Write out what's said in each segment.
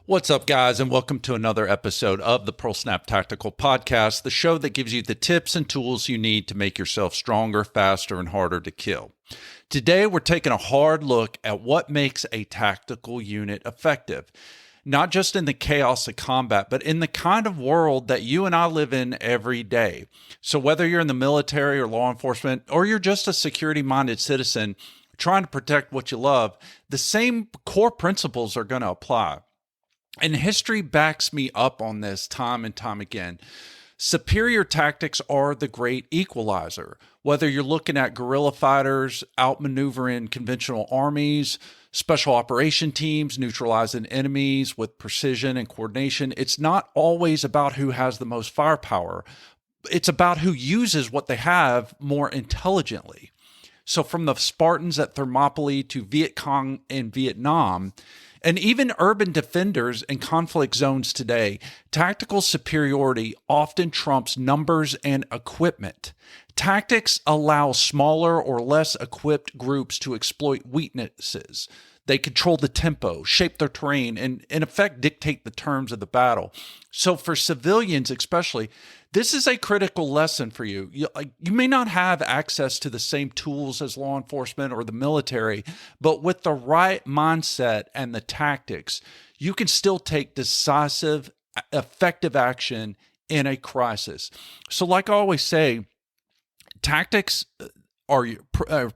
What's up, guys, and welcome to another episode of the Pearl Snap Tactical Podcast, the show that gives you the tips and tools you need to make yourself stronger, faster, and harder to kill. Today, we're taking a hard look at what makes a tactical unit effective, not just in the chaos of combat, but in the kind of world that you and I live in every day. So whether you're in the military or law enforcement, or you're just a security-minded citizen trying to protect what you love, the same core principles are going to apply. And history backs me up on this time and time again. Superior tactics are the great equalizer. Whether you're looking at guerrilla fighters outmaneuvering conventional armies, special operation teams neutralizing enemies with precision and coordination, it's not always about who has the most firepower. It's about who uses what they have more intelligently. So from the Spartans at Thermopylae to Viet Cong in Vietnam, and even urban defenders in conflict zones today, tactical superiority often trumps numbers and equipment. Tactics allow smaller or less equipped groups to exploit weaknesses. They control the tempo, shape their terrain, and in effect dictate the terms of the battle. So for civilians especially, this is a critical lesson for you. You may not have access to the same tools as law enforcement or the military, but with the right mindset and the tactics, you can still take decisive, effective action in a crisis. So like I always say, tactics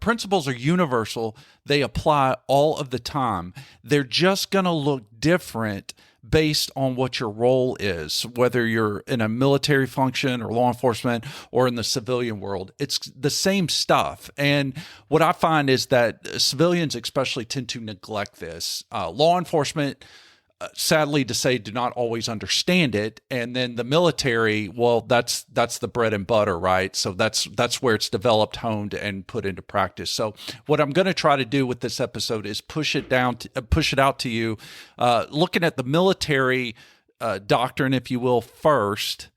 principles are universal. They apply all of the time. They're just going to look different based on what your role is, whether you're in a military function or law enforcement or in the civilian world. It's the same stuff. And what I find is that civilians especially tend to neglect this. Law enforcement, sadly to say, do not always understand it. And then the military, well, that's the bread and butter, right? So that's where it's developed, honed, and put into practice. So what I'm going to try to do with this episode is push it out to you, looking at the military doctrine, if you will, first,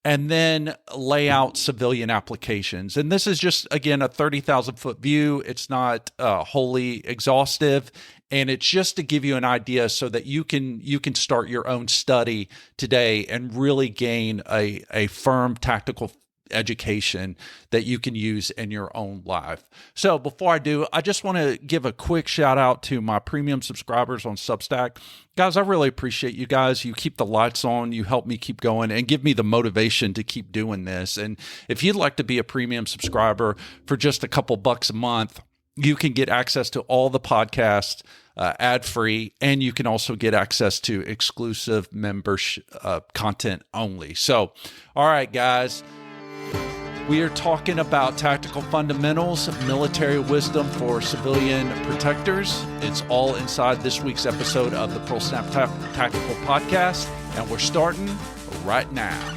and then lay out civilian applications. And this is just, again, a 30,000 foot view. It's not wholly exhaustive. And it's just to give you an idea so that you can start your own study today and really gain a firm tactical education that you can use in your own life. So before I do, I just want to give a quick shout out to my premium subscribers on Substack. Guys, I really appreciate you guys. You keep the lights on, you help me keep going and give me the motivation to keep doing this. And if you'd like to be a premium subscriber for just a couple bucks a month, you can get access to all the podcasts ad-free, and you can also get access to exclusive membership content only. So, all right, guys, we are talking about tactical fundamentals, military wisdom for civilian protectors. It's all inside this week's episode of the Pearl Snap Tactical Podcast, and we're starting right now.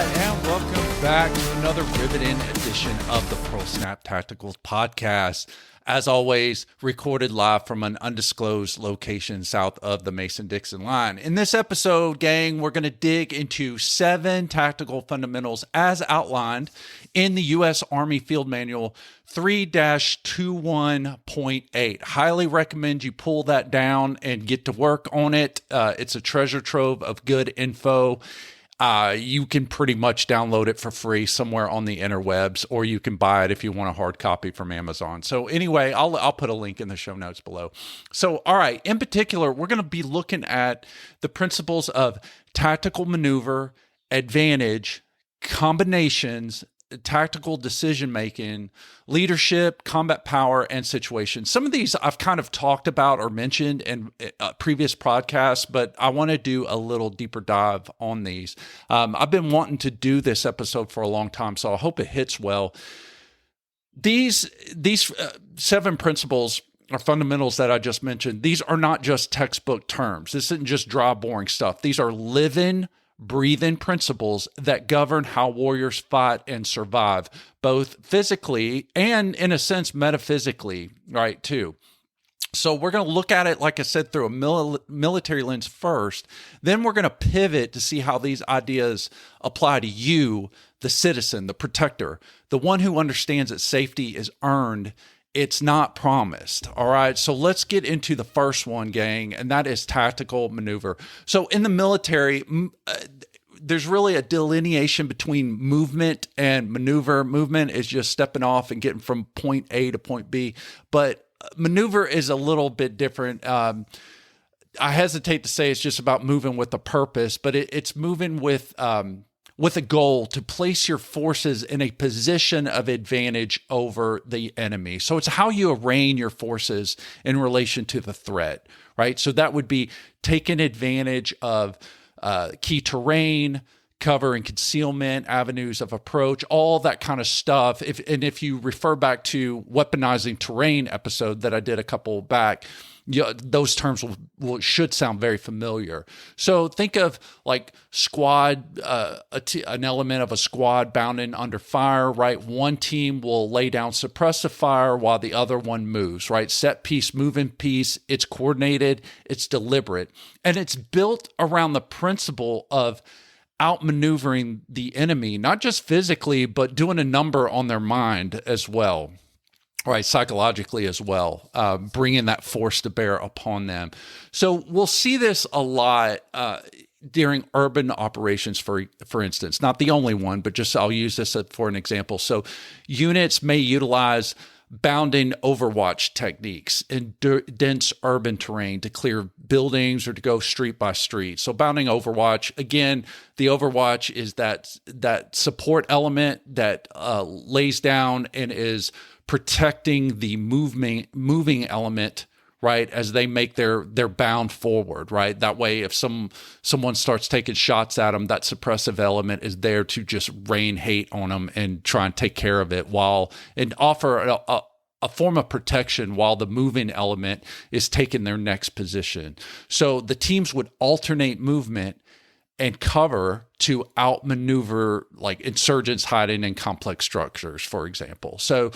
And welcome back to another riveting edition of the Pearl Snap Tactical Podcast. As always, recorded live from an undisclosed location south of the Mason-Dixon line. In this episode, gang, we're going to dig into 7 tactical fundamentals as outlined in the U.S. Army Field Manual 3-21.8. Highly recommend you pull that down and get to work on it. It's a treasure trove of good info. You can pretty much download it for free somewhere on the interwebs, or you can buy it if you want a hard copy from Amazon. So anyway, I'll put a link in the show notes below. So, all right, in particular, we're going to be looking at the principles of tactical maneuver, advantage, combinations, tactical decision-making, leadership, combat power, and situation. Some of these I've kind of talked about or mentioned in previous podcasts, but I want to do a little deeper dive on these. I've been wanting to do this episode for a long time, so I hope it hits well. These 7 principles or fundamentals that I just mentioned, these are not just textbook terms. This isn't just dry, boring stuff. These are living, breathing principles that govern how warriors fight and survive, both physically and, in a sense, metaphysically, right, too. So we're going to look at it, like I said, through a military lens first. Then we're going to pivot to see how these ideas apply to you, the citizen, the protector, the one who understands that safety is earned. It's not promised. All right. So let's get into the first one, gang, and that is tactical maneuver. So in the military, there's really a delineation between movement and maneuver. Movement is just stepping off and getting from point A to point B. But maneuver is a little bit different. I hesitate to say it's just about moving with a purpose, but it's moving with a goal to place your forces in a position of advantage over the enemy. So it's how you arraign your forces in relation to the threat, right? So that would be taking advantage of key terrain, cover and concealment, avenues of approach, all that kind of stuff. If you refer back to weaponizing terrain episode that I did a couple back, those terms should sound very familiar. So think of like squad, an element of a squad bounding under fire, right? One team will lay down suppressive fire while the other one moves, right? Set piece, moving piece. It's coordinated, it's deliberate, and it's built around the principle of outmaneuvering the enemy, not just physically, but doing a number on their mind as well, right? Psychologically as well, bringing that force to bear upon them. So we'll see this a lot during urban operations, for instance. Not the only one, but just I'll use this for an example. So units may utilize bounding overwatch techniques in dense urban terrain to clear buildings or to go street by street. So bounding overwatch, again, the overwatch is that support element that lays down and is protecting the moving element, right, as they make their bound forward, right? That way, if someone starts taking shots at them, that suppressive element is there to just rain hate on them and try and take care of it and offer a form of protection while the moving element is taking their next position. So the teams would alternate movement and cover to outmaneuver like insurgents hiding in complex structures, for example. So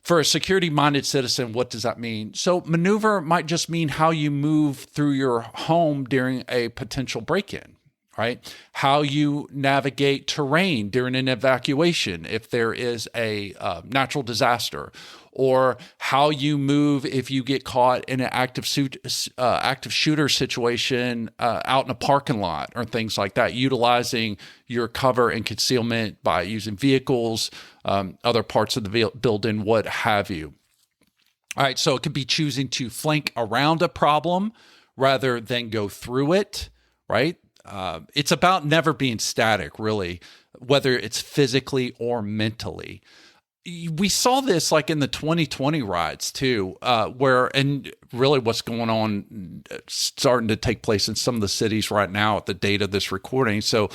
for a security-minded citizen, what does that mean? So maneuver might just mean how you move through your home during a potential break-in, right? How you navigate terrain during an evacuation if there is a natural disaster, or how you move if you get caught in an active shooter situation out in a parking lot or things like that, utilizing your cover and concealment by using vehicles, other parts of the building, what have you. All right, so it could be choosing to flank around a problem rather than go through it, right? It's about never being static, really, whether it's physically or mentally. We saw this like in the 2020 riots too, and really what's going on, starting to take place in some of the cities right now at the date of this recording. So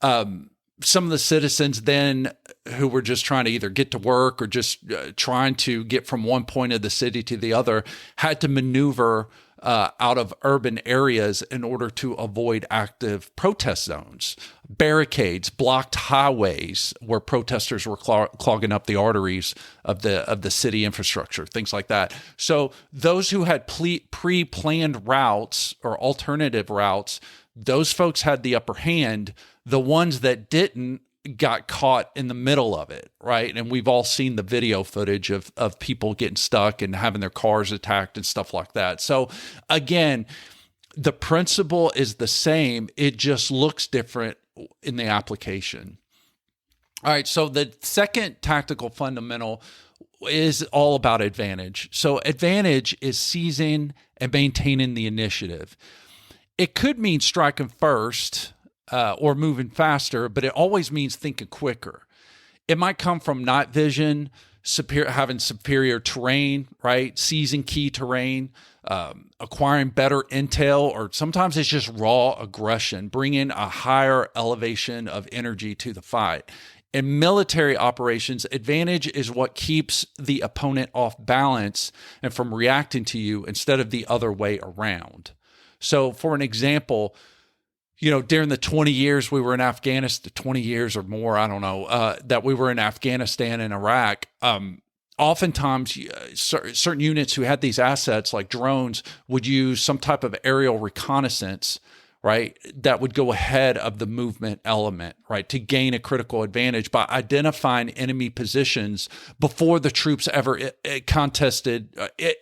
some of the citizens then who were just trying to either get to work or just trying to get from one point of the city to the other had to maneuver out of urban areas in order to avoid active protest zones, barricades, blocked highways where protesters were clogging up the arteries of the city infrastructure, things like that. So those who had pre-planned routes or alternative routes, those folks had the upper hand. The ones that didn't got caught in the middle of it, right? And we've all seen the video footage of people getting stuck and having their cars attacked and stuff like that. So again, the principle is the same. It just looks different in the application. All right, so the second tactical fundamental is all about advantage. So advantage is seizing and maintaining the initiative. It could mean striking first, or moving faster, but it always means thinking quicker. It might come from night vision, having superior terrain, right? Seizing key terrain, acquiring better intel, or sometimes it's just raw aggression, bringing a higher elevation of energy to the fight. In military operations, advantage is what keeps the opponent off balance and from reacting to you instead of the other way around. So for an example, during the 20 years we were in Afghanistan, 20 years or more, I don't know, that we were in Afghanistan and Iraq, oftentimes certain units who had these assets like drones would use some type of aerial reconnaissance, right? That would go ahead of the movement element, right? To gain a critical advantage by identifying enemy positions before the troops ever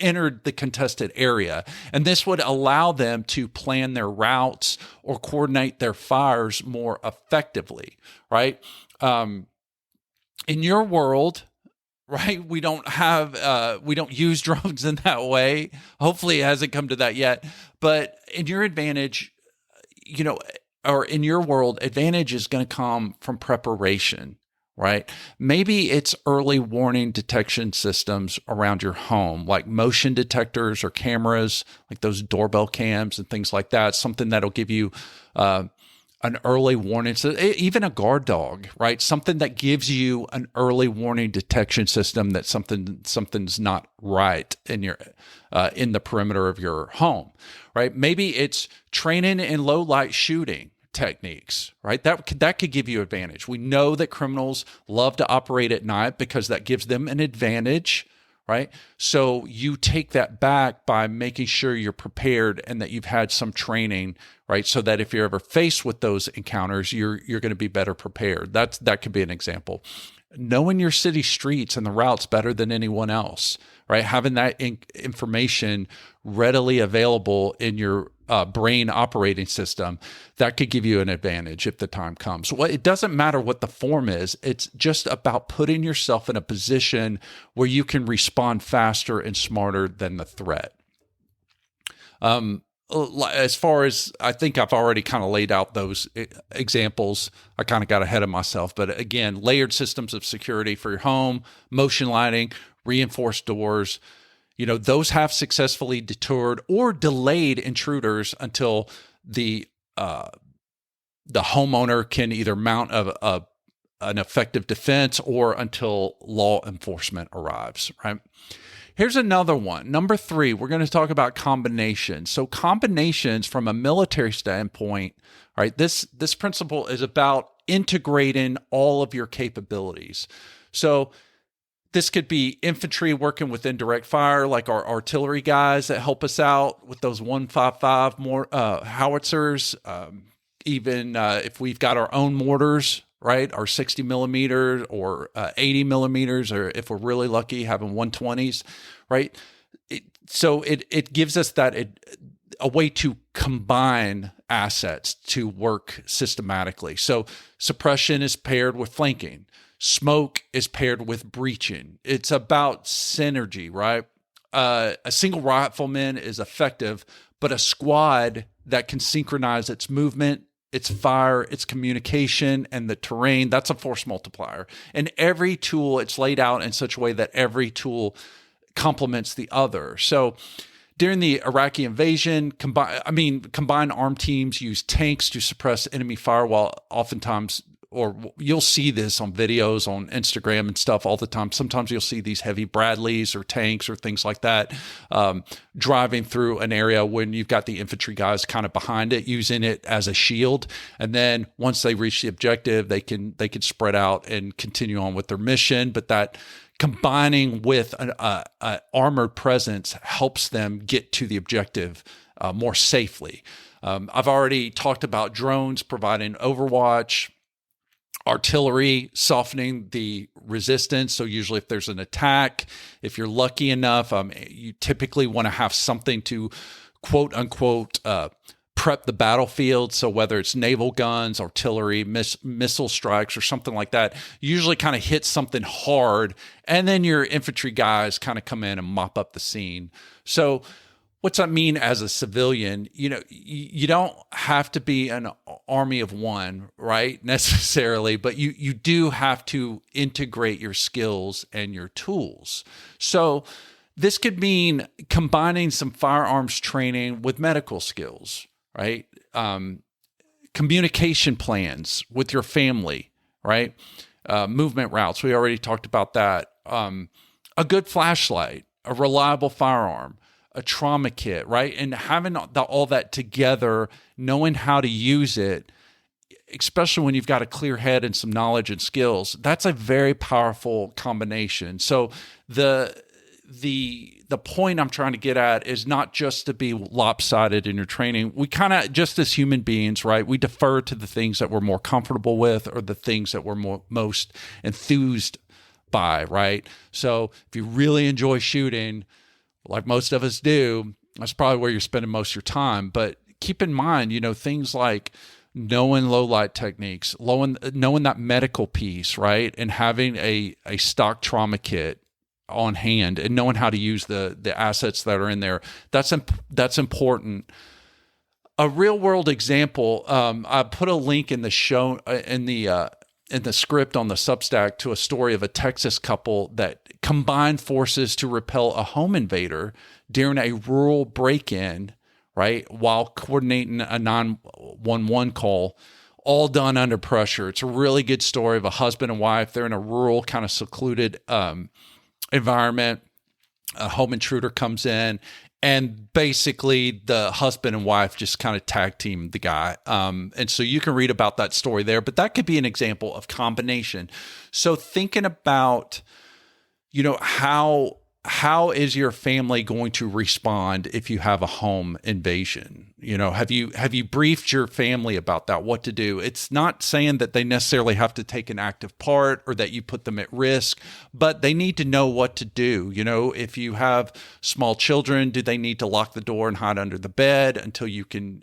entered the contested area. And this would allow them to plan their routes or coordinate their fires more effectively, right? In your world, right, we don't use drones in that way. Hopefully it hasn't come to that yet. But in your advantage, or in your world, advantage is going to come from preparation, right? Maybe it's early warning detection systems around your home, like motion detectors or cameras, like those doorbell cams and things like that. Something that'll give you an early warning, so even a guard dog, right? Something that gives you an early warning detection system that something's not right in the perimeter of your home, right? Maybe it's training in low light shooting techniques, right? That could give you advantage. We know that criminals love to operate at night because that gives them an advantage, right? So you take that back by making sure you're prepared and that you've had some training, right? So that if you're ever faced with those encounters, you're going to be better prepared. That could be an example. Knowing your city streets and the routes better than anyone else, right? Having that information readily available in your brain operating system, that could give you an advantage if the time comes. Well, it doesn't matter what the form is. It's just about putting yourself in a position where you can respond faster and smarter than the threat. As far as, I think I've already kind of laid out those examples. I kind of got ahead of myself, but again, layered systems of security for your home, motion lighting, reinforced doors, those have successfully deterred or delayed intruders until the homeowner can either mount an effective defense or until law enforcement arrives, right? Here's another one. Number 3, we're going to talk about combinations. So combinations from a military standpoint, right? This principle is about integrating all of your capabilities. So this could be infantry working with indirect fire, like our artillery guys that help us out with those 155 more howitzers. Even if we've got our own mortars, right? Our 60 millimeters or 80 millimeters, or if we're really lucky, having 120s, right? So it gives us a way to combine assets to work systematically. So suppression is paired with flanking. Smoke is paired with breaching. It's about synergy, right? A single rifleman is effective, but a squad that can synchronize its movement, its fire, its communication, and the terrain, that's a force multiplier. And every tool, it's laid out in such a way that every tool complements the other. So during the Iraqi invasion, combined armed teams used tanks to suppress enemy fire, while oftentimes, or you'll see this on videos on Instagram and stuff all the time. Sometimes you'll see these heavy Bradleys or tanks or things like that driving through an area when you've got the infantry guys kind of behind it, using it as a shield. And then once they reach the objective, they can spread out and continue on with their mission. But that combining with an armored presence helps them get to the objective more safely. I've already talked about drones providing overwatch, artillery softening the resistance. So usually if there's an attack, if you're lucky enough, you typically want to have something to quote unquote prep the battlefield. So whether it's naval guns, artillery, missile strikes, or something like that, usually kind of hit something hard, and then your infantry guys kind of come in and mop up the scene. So what's that mean as a civilian? You don't have to be an army of one, right, necessarily, but you do have to integrate your skills and your tools. So this could mean combining some firearms training with medical skills, right? Communication plans with your family, right? Movement routes. We already talked about that. A good flashlight, a reliable firearm, a trauma kit, right? And having all that together, knowing how to use it, especially when you've got a clear head and some knowledge and skills, that's a very powerful combination. So the point I'm trying to get at is not just to be lopsided in your training. We kind of, just as human beings, right, we defer to the things that we're more comfortable with or the things that we're most enthused by, right? So if you really enjoy shooting, like most of us do, that's probably where you're spending most of your time. But keep in mind, things like knowing low light techniques, knowing that medical piece, right? And having a stock trauma kit on hand and knowing how to use the assets that are in there. That's important. A real world example, I put a link in the show, in the script on the Substack, to a story of a Texas couple that combined forces to repel a home invader during a rural break-in, right, while coordinating a 911 call, all done under pressure. It's a really good story of a husband and wife. They're in a rural, kind of secluded environment. A home intruder comes in, and basically the husband and wife just kind of tag team the guy. And so you can read about that story there, but that could be an example of combination. So thinking about, how is your family going to respond if you have a home invasion? Have you briefed your family about that, what to do? It's not saying that they necessarily have to take an active part or that you put them at risk, but they need to know what to do. If you have small children, do they need to lock the door and hide under the bed until you can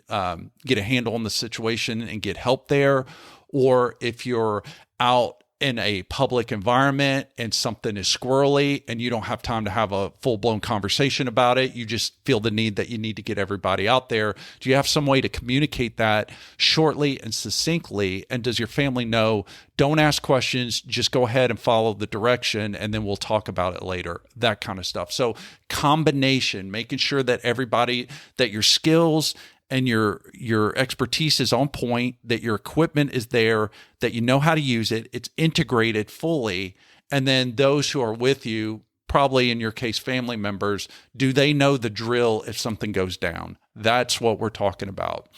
get a handle on the situation and get help there? Or if you're out in a public environment and something is squirrely and you don't have time to have a full-blown conversation about it, you just feel the need that you need to get everybody out there. Do you have some way to communicate that shortly and succinctly? And does your family know, don't ask questions, just go ahead and follow the direction, and then we'll talk about it later, that kind of stuff. So combination, making sure that that your skills and your expertise is on point, that your equipment is there, that you know how to use it, it's integrated fully, and then those who are with you, probably in your case family members, do they know the drill if something goes down? That's what we're talking about.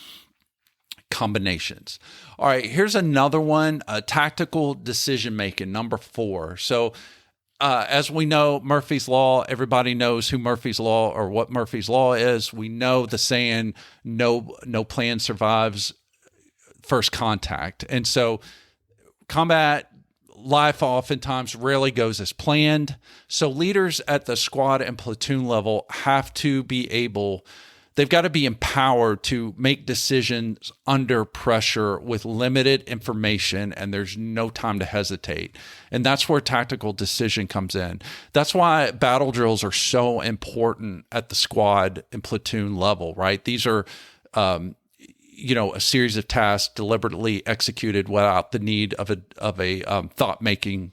Combinations. All right, here's another one, tactical decision making, number 4. So as we know, Murphy's Law, everybody knows who Murphy's Law or what Murphy's Law is. We know the saying, no plan survives first contact. And so combat life oftentimes rarely goes as planned. So leaders at the squad and platoon level have to be they've got to be empowered to make decisions under pressure with limited information, and there's no time to hesitate. And that's where tactical decision comes in. That's why battle drills are so important at the squad and platoon level, right? These are, a series of tasks deliberately executed without the need of a thought-making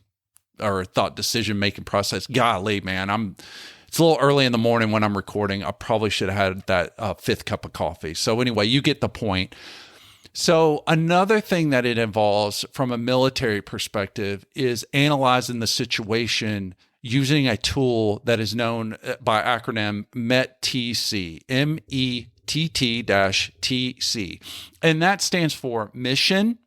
or thought decision-making process. Golly, man, it's a little early in the morning when I'm recording. I probably should have had that 5th cup of coffee. So anyway, you get the point. So another thing that it involves from a military perspective is analyzing the situation using a tool that is known by acronym METTC, METT-TC. And that stands for mission,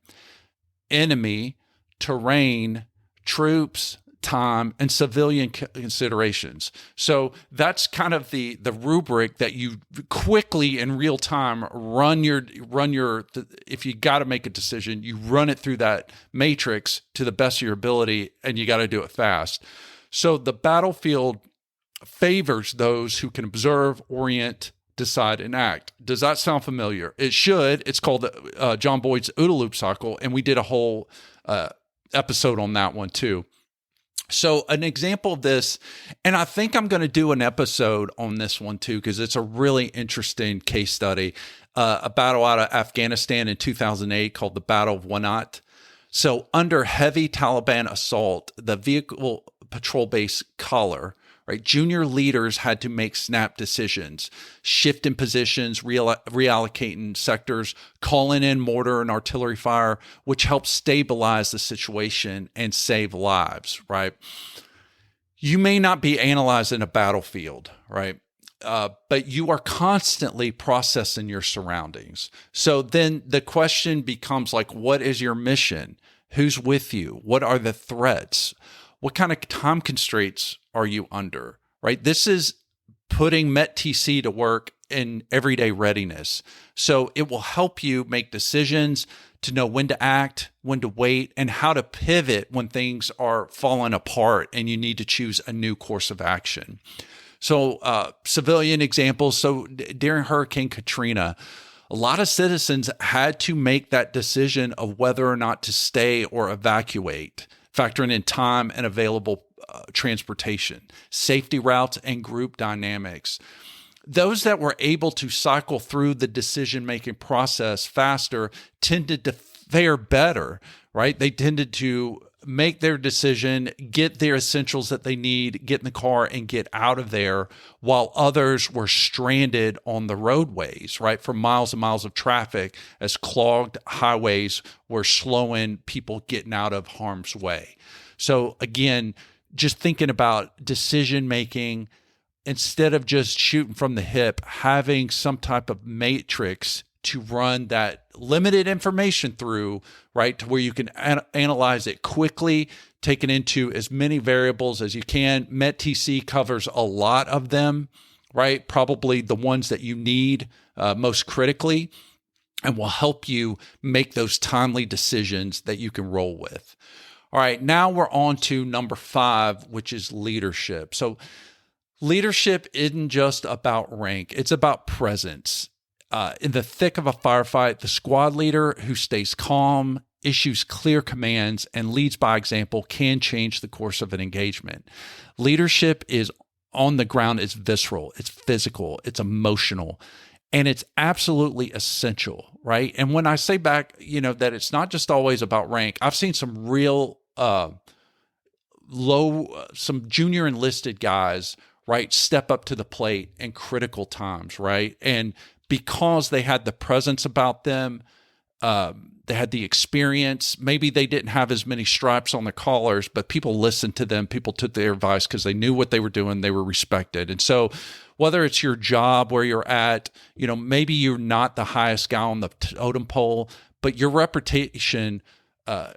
enemy, terrain, troops, time, and civilian considerations. So that's kind of the rubric that you quickly in real time run your if you got to make a decision, you run it through that matrix to the best of your ability, and you got to do it fast. So the battlefield favors those who can observe, orient, decide, and act. Does that sound familiar? It should. It's called John Boyd's OODA loop cycle, and we did a whole episode on that one too. So an example of this, and I think I'm going to do an episode on this one too, because it's a really interesting case study, a battle out of Afghanistan in 2008 called the Battle of Wanat. So under heavy Taliban assault, the vehicle patrol base collar, right, junior leaders had to make snap decisions, shifting positions, reallocating sectors, calling in mortar and artillery fire, which helps stabilize the situation and save lives, right? You may not be analyzing a battlefield, right? but you are constantly processing your surroundings. So then the question becomes like, what is your mission? Who's with you? What are the threats? What kind of time constraints are you under, right? This is putting METTC to work in everyday readiness. So it will help you make decisions to know when to act, when to wait, and how to pivot when things are falling apart and you need to choose a new course of action. So civilian examples. So during Hurricane Katrina, a lot of citizens had to make that decision of whether or not to stay or evacuate, factoring in time and available transportation, safety routes, and group dynamics. Those that were able to cycle through the decision-making process faster tended to fare better, right? They tended to make their decision, get their essentials that they need, get in the car and get out of there, while others were stranded on the roadways, right? For miles and miles of traffic as clogged highways were slowing people getting out of harm's way. So again, just thinking about decision-making, instead of just shooting from the hip, having some type of matrix to run that limited information through, right, to where you can analyze it quickly, taking into as many variables as you can. METTC covers a lot of them, right? Probably the ones that you need most critically, and will help you make those timely decisions that you can roll with. All right, now we're on to number 5, which is leadership. So leadership isn't just about rank, it's about presence. In the thick of a firefight, the squad leader who stays calm, issues clear commands, and leads by example can change the course of an engagement. Leadership is on the ground, it's visceral, it's physical, it's emotional, and it's absolutely essential, right? And when I say back, that it's not just always about rank, I've seen some real some junior enlisted guys, right, step up to the plate in critical times, right? And because they had the presence about them, they had the experience. Maybe they didn't have as many stripes on their collars, but people listened to them. People took their advice because they knew what they were doing. They were respected. And so whether it's your job where you're at, maybe you're not the highest guy on the totem pole, but your reputation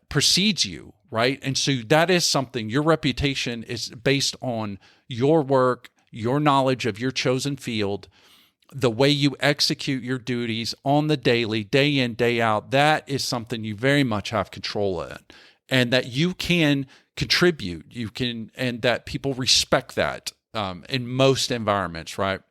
precedes you, right? And so that is something, your reputation is based on your work, your knowledge of your chosen field, the way you execute your duties on the daily, day in, day out. That is something you very much have control in, and that you can contribute, and that people respect that in most environments, right?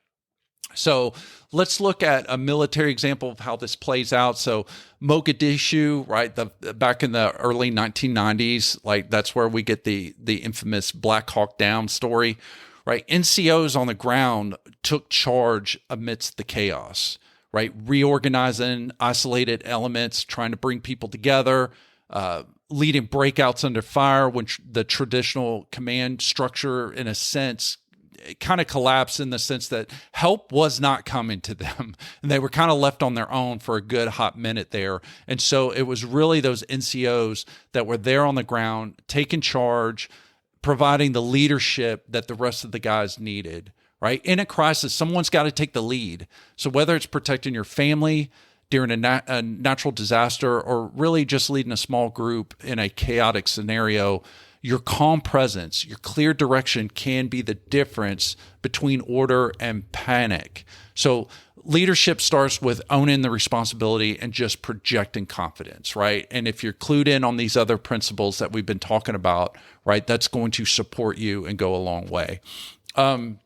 So let's look at a military example of how this plays out. So Mogadishu, right, back in the early 1990s, like that's where we get the infamous Black Hawk Down story, right? NCOs on the ground took charge amidst the chaos, right? Reorganizing isolated elements, trying to bring people together, leading breakouts under fire when the traditional command structure, in a sense, kind of collapsed in the sense that help was not coming to them. And they were kind of left on their own for a good hot minute there. And so it was really those NCOs that were there on the ground, taking charge, providing the leadership that the rest of the guys needed, right? In a crisis, someone's got to take the lead. So whether it's protecting your family during a natural disaster, or really just leading a small group in a chaotic scenario, your calm presence, your clear direction can be the difference between order and panic. So leadership starts with owning the responsibility and just projecting confidence, right? And if you're clued in on these other principles that we've been talking about, right, that's going to support you and go a long way. A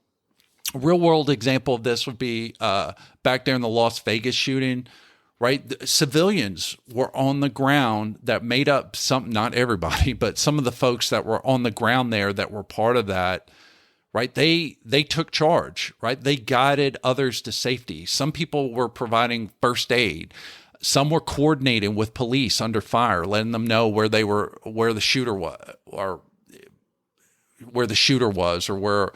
real world example of this would be back there in the Las Vegas shooting, right? The civilians were on the ground that made up not everybody, but some of the folks that were on the ground there that were part of that, right? They took charge, right? They guided others to safety. Some people were providing first aid. Some were coordinating with police under fire, letting them know where the shooter was, or where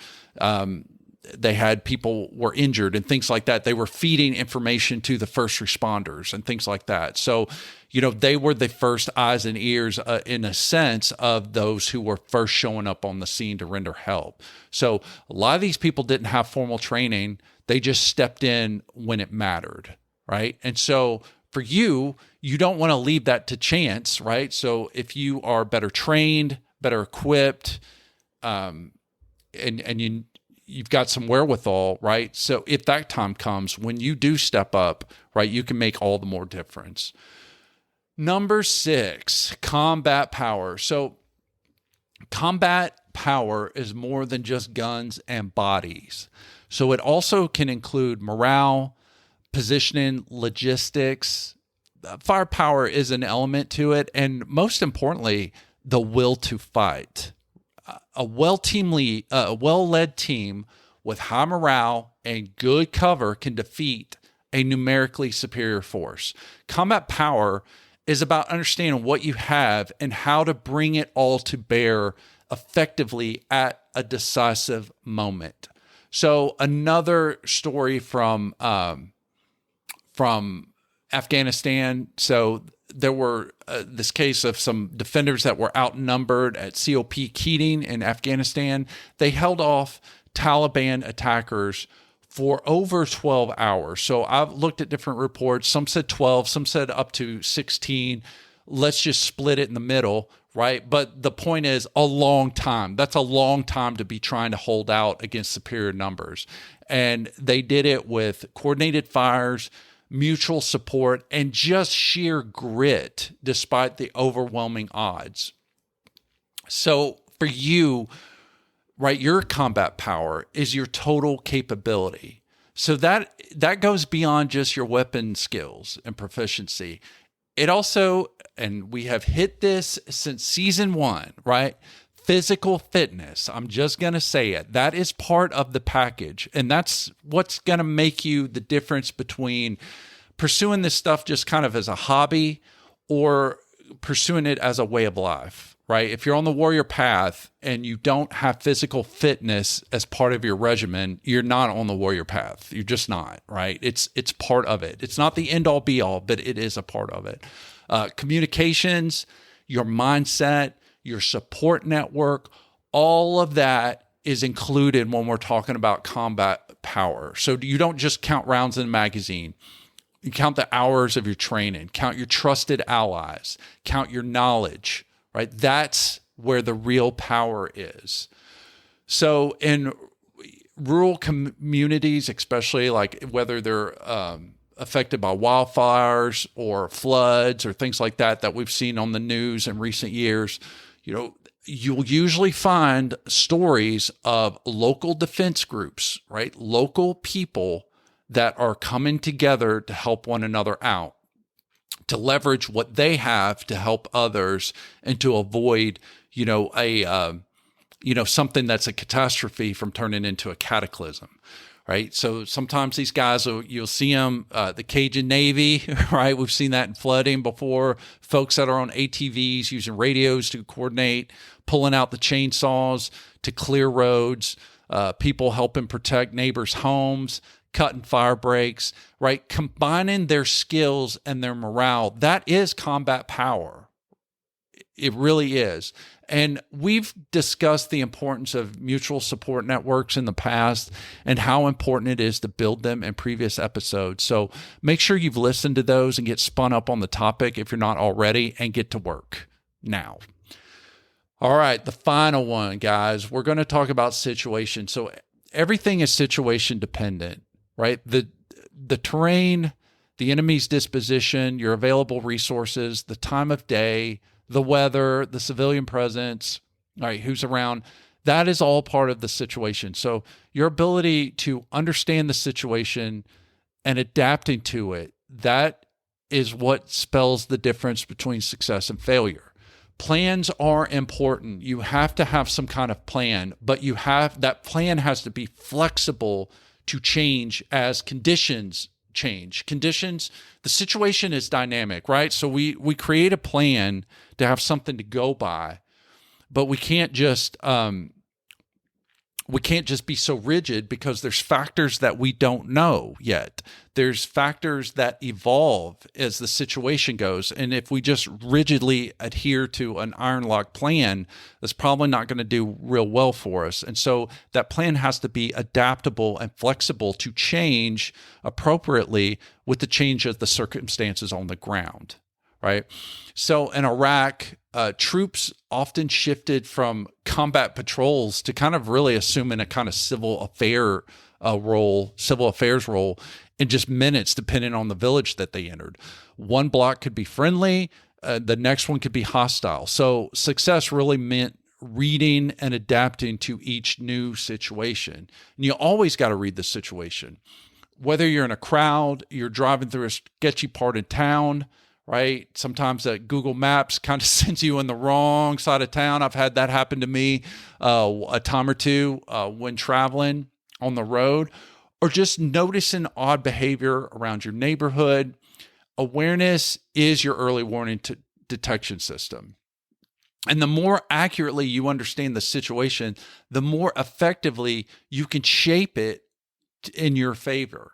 they had people were injured and things like that. They were feeding information to the first responders and things like that. So, they were the first eyes and ears, in a sense, of those who were first showing up on the scene to render help. So a lot of these people didn't have formal training. They just stepped in when it mattered, right? And so for you don't want to leave that to chance, right? So if you are better trained, better equipped, and you've got some wherewithal, right? So if that time comes, when you do step up, right, you can make all the more difference. Number 6, combat power. So combat power is more than just guns and bodies. So it also can include morale, positioning, logistics. Firepower is an element to it. And most importantly, the will to fight. A well-led team with high morale and good cover can defeat a numerically superior force. Combat power is about understanding what you have and how to bring it all to bear effectively at a decisive moment. So another story from Afghanistan. So there were this case of some defenders that were outnumbered at COP Keating in Afghanistan. They held off Taliban attackers for over 12 hours. So I've looked at different reports. Some said 12, some said up to 16. Let's just split it in the middle, right? But the point is a long time. That's a long time to be trying to hold out against superior numbers. And they did it with coordinated fires, mutual support, and just sheer grit despite the overwhelming odds. So for you, right, your combat power is your total capability. So that goes beyond just your weapon skills and proficiency. It also, and we have hit this since season 1, right? Physical fitness. I'm just going to say it. That is part of the package. And that's what's going to make you the difference between pursuing this stuff just kind of as a hobby or pursuing it as a way of life, right? If you're on the warrior path and you don't have physical fitness as part of your regimen, you're not on the warrior path. You're just not, right? It's part of it. It's not the end all be all, but it is a part of it. Communications, your mindset, your support network, all of that is included when we're talking about combat power. So you don't just count rounds in a magazine. You count the hours of your training, count your trusted allies, count your knowledge, right? That's where the real power is. So in rural communities, especially like whether they're affected by wildfires or floods or things like that we've seen on the news in recent years, you'll usually find stories of local defense groups, right? Local people that are coming together to help one another out, to leverage what they have to help others and to avoid, something that's a catastrophe from turning into a cataclysm, right? So sometimes these guys, you'll see them, the Cajun Navy, right? We've seen that in flooding before. Folks that are on ATVs using radios to coordinate, pulling out the chainsaws to clear roads, people helping protect neighbors' homes, cutting fire breaks, right? Combining their skills and their morale, that is combat power. It really is. And we've discussed the importance of mutual support networks in the past and how important it is to build them in previous episodes. So make sure you've listened to those and get spun up on the topic if you're not already, and get to work now. All right, the final one, guys, we're going to talk about situation. So everything is situation dependent, right? The terrain, the enemy's disposition, your available resources, the time of day, the weather, the civilian presence, all right, who's around, that is all part of the situation. So your ability to understand the situation and adapting to it, that is what spells the difference between success and failure. Plans are important. You have to have some kind of plan, but that plan has to be flexible to change as conditions change. The situation is dynamic, right? So we create a plan to have something to go by, but we can't just we can't just be so rigid because there's factors that we don't know yet. There's factors that evolve as the situation goes. And if we just rigidly adhere to an iron lock plan, that's probably not going to do real well for us. And so that plan has to be adaptable and flexible to change appropriately with the change of the circumstances on the ground, right? So in Iraq, troops often shifted from combat patrols to kind of really assuming a kind of civil affairs role in just minutes, depending on the village that they entered. One block could be friendly, the next one could be hostile. So success really meant reading and adapting to each new situation. And you always got to read the situation. Whether you're in a crowd, you're driving through a sketchy part of town, right? Sometimes Google Maps kind of sends you in the wrong side of town. I've had that happen to me a time or two when traveling on the road, or just noticing odd behavior around your neighborhood. Awareness is your early warning detection system. And the more accurately you understand the situation, the more effectively you can shape it in your favor.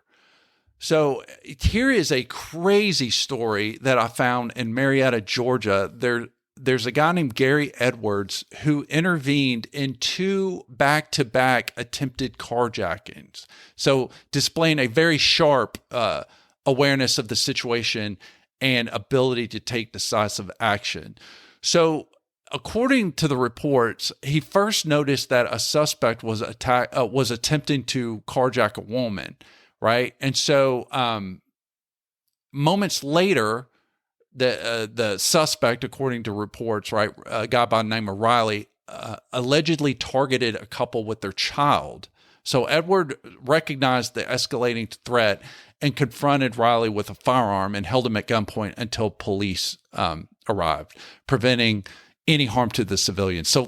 So here is a crazy story that I found in Marietta, Georgia. There's a guy named Gary Edwards who intervened in 2 back-to-back attempted carjackings. So displaying a very sharp awareness of the situation and ability to take decisive action. So according to the reports, he first noticed that a suspect was attempting to carjack a woman. Right. And so moments later, the suspect, according to reports, right, a guy by the name of Riley, allegedly targeted a couple with their child. So Edward recognized the escalating threat and confronted Riley with a firearm and held him at gunpoint until police arrived, preventing any harm to the civilians. So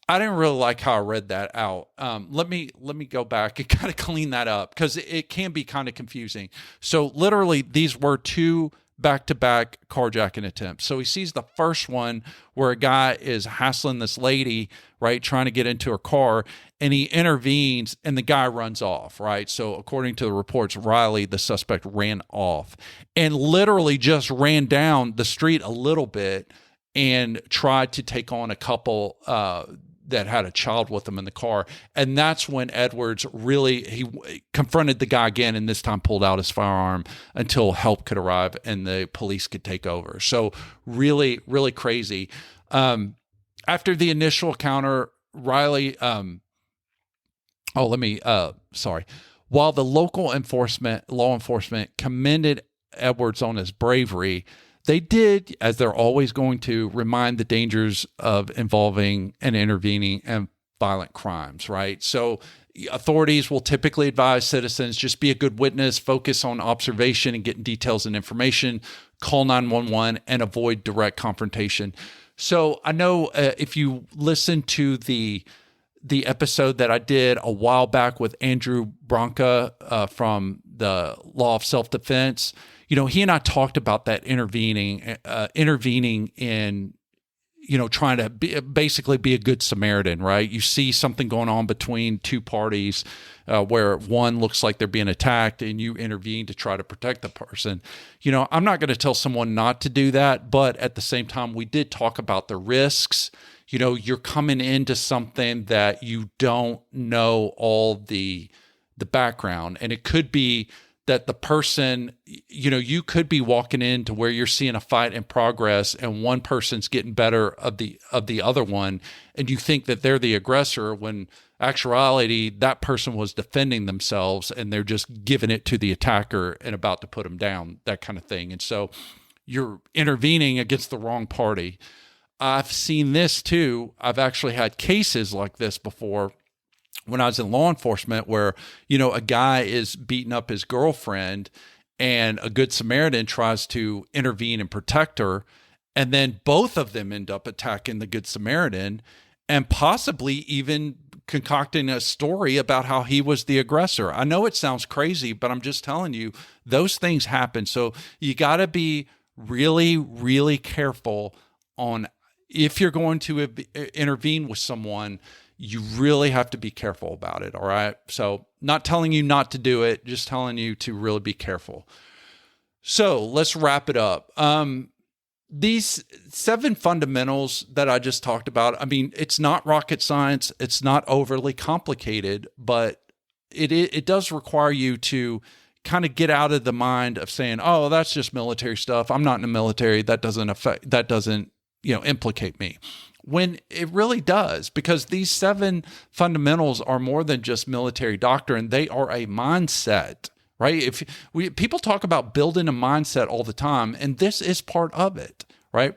I didn't really like how I read that out. Let me go back and kind of clean that up because it can be kind of confusing. So literally, these were 2 back-to-back carjacking attempts. So he sees the first one where a guy is hassling this lady, right, trying to get into her car, and he intervenes, and the guy runs off, right? So according to the reports, Riley, the suspect, ran off and literally just ran down the street a little bit and tried to take on a couple that had a child with them in the car. And that's when Edwards he confronted the guy again, and this time pulled out his firearm until help could arrive and the police could take over. So really, really crazy. After the initial encounter, Riley, while the local law enforcement commended Edwards on his bravery, they did, as they're always going to, remind the dangers of involving and intervening in violent crimes, right? So authorities will typically advise citizens just be a good witness, focus on observation and getting details and information, call 911, and avoid direct confrontation. So I know if you listen to the episode that I did a while back with Andrew Branca from the Law of Self-Defense, he and I talked about that intervening in, trying to basically be a good Samaritan, right? You see something going on between 2 parties where one looks like they're being attacked and you intervene to try to protect the person. I'm not going to tell someone not to do that, but at the same time, we did talk about the risks. You're coming into something that you don't know all the background, and it could be that the person, you could be walking into where you're seeing a fight in progress and one person's getting better of the other one, and you think that they're the aggressor when actuality that person was defending themselves and they're just giving it to the attacker and about to put them down, that kind of thing. And so you're intervening against the wrong party. I've seen this too. I've actually had cases like this before when I was in law enforcement where, a guy is beating up his girlfriend and a good Samaritan tries to intervene and protect her. And then both of them end up attacking the good Samaritan and possibly even concocting a story about how he was the aggressor. I know it sounds crazy, but I'm just telling you, those things happen. So you got to be really, really careful on if you're going to intervene with someone. you really have to be careful about it. All right. So not telling you not to do it, just telling you to really be careful. So let's wrap it up. These 7 fundamentals that I just talked about, I mean, it's not rocket science. It's not overly complicated, but it does require you to kind of get out of the mind of saying, oh, that's just military stuff. I'm not in the military. That doesn't implicate me. When it really does, because these 7 fundamentals are more than just military doctrine. They are a mindset. Right? People talk about building a mindset all the time, and this is part of it, right?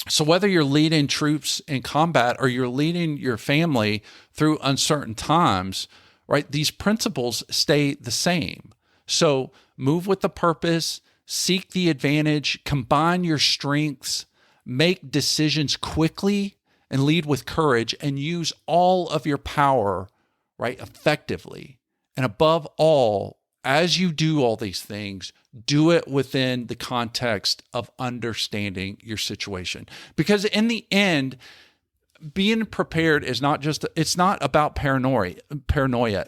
So whether you're leading troops in combat or you're leading your family through uncertain times, right? These principles stay the same. So move with the purpose, seek the advantage, combine your strengths, make decisions quickly, and lead with courage, and use all of your power, right, effectively. And above all, as you do all these things, do it within the context of understanding your situation. Because in the end, being prepared is it's not about paranoia.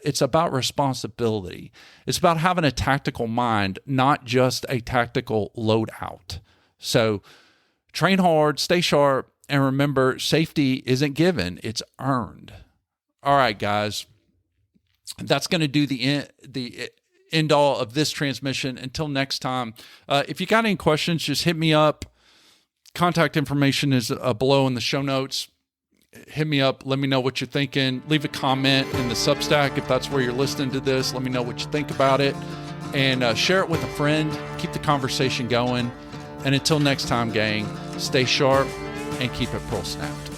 It's about responsibility. It's about having a tactical mind, not just a tactical loadout. So train hard, stay sharp, and remember, safety isn't given, it's earned. All right, guys. That's going to do the end all of this transmission. Until next time, if you got any questions, just hit me up. Contact information is below in the show notes. Hit me up. Let me know what you're thinking. Leave a comment in the Substack if that's where you're listening to this. Let me know what you think about it, and share it with a friend. Keep the conversation going. And until next time, gang, stay sharp and keep it pearl snapped.